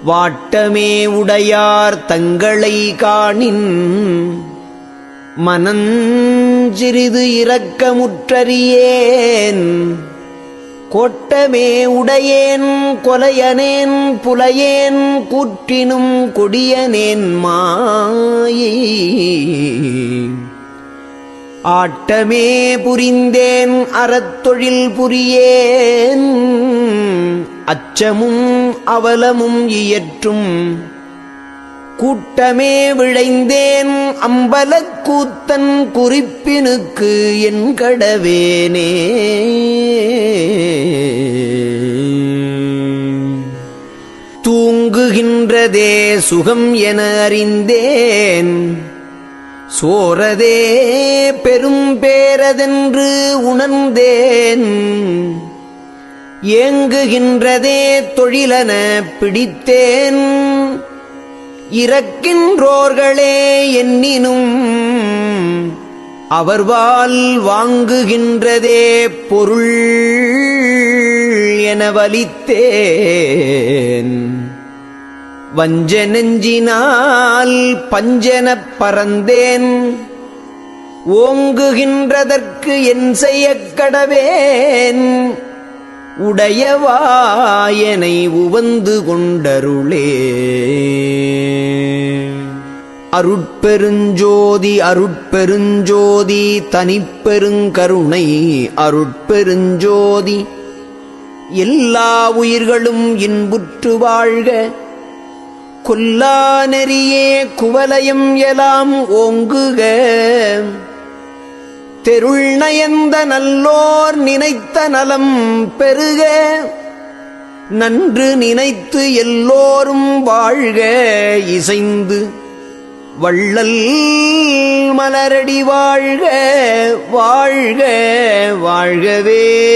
வாட்டமே உடையார் தங்களை காணின் மனஞ்சிறிது இரக்கமுற்றறியேன். கோட்டமே உடையேன் கொலையனேன் புலையேன் கூற்றினும் கொடியனேன் மாயை. ஆட்டமே புரிந்தேன் அறத்தொழில் புரியேன். அச்சமும் அவலமும் இயற்றும் கூட்டமே விழைந்தேன் அம்பலக் கூத்தன் குறிப்பினுக்கு என் கடவேனே. தூங்குகின்றதே சுகம் என அறிந்தேன். சோரதே பெரும் பேரதென்று உணர்ந்தேன். ஏங்குகின்றதே தொழிலன பிடித்தேன். இறக்கின்றோர்களே என்னினும் அவர்வால் வாங்குகின்றதே பொருள் என வலித்தேன். வஞ்ச நெஞ்சினால் பஞ்சனப் பறந்தேன். ஓங்குகின்றதற்கு என் செய்யக் கடவேன். உடையவாயனை உவந்து கொண்டருளே. அருட்பெருஞ்சோதி அருட்பெருஞ்சோதி தனிப்பெருங்கருணை அருட்பெருஞ்சோதி. எல்லா உயிர்களும் இன்புற்று வாழ்க. கொல்லா நெறியே குவலயம் எலாம் ஓங்குக. தெருள் நயந்த நல்லோர் நினைத்த நலம் பெருக. நன்று நினைத்து எல்லோரும் வாழ்க இசைந்து. வள்ளல் மலரடி வாழ்க வாழ்க வாழ்கவே.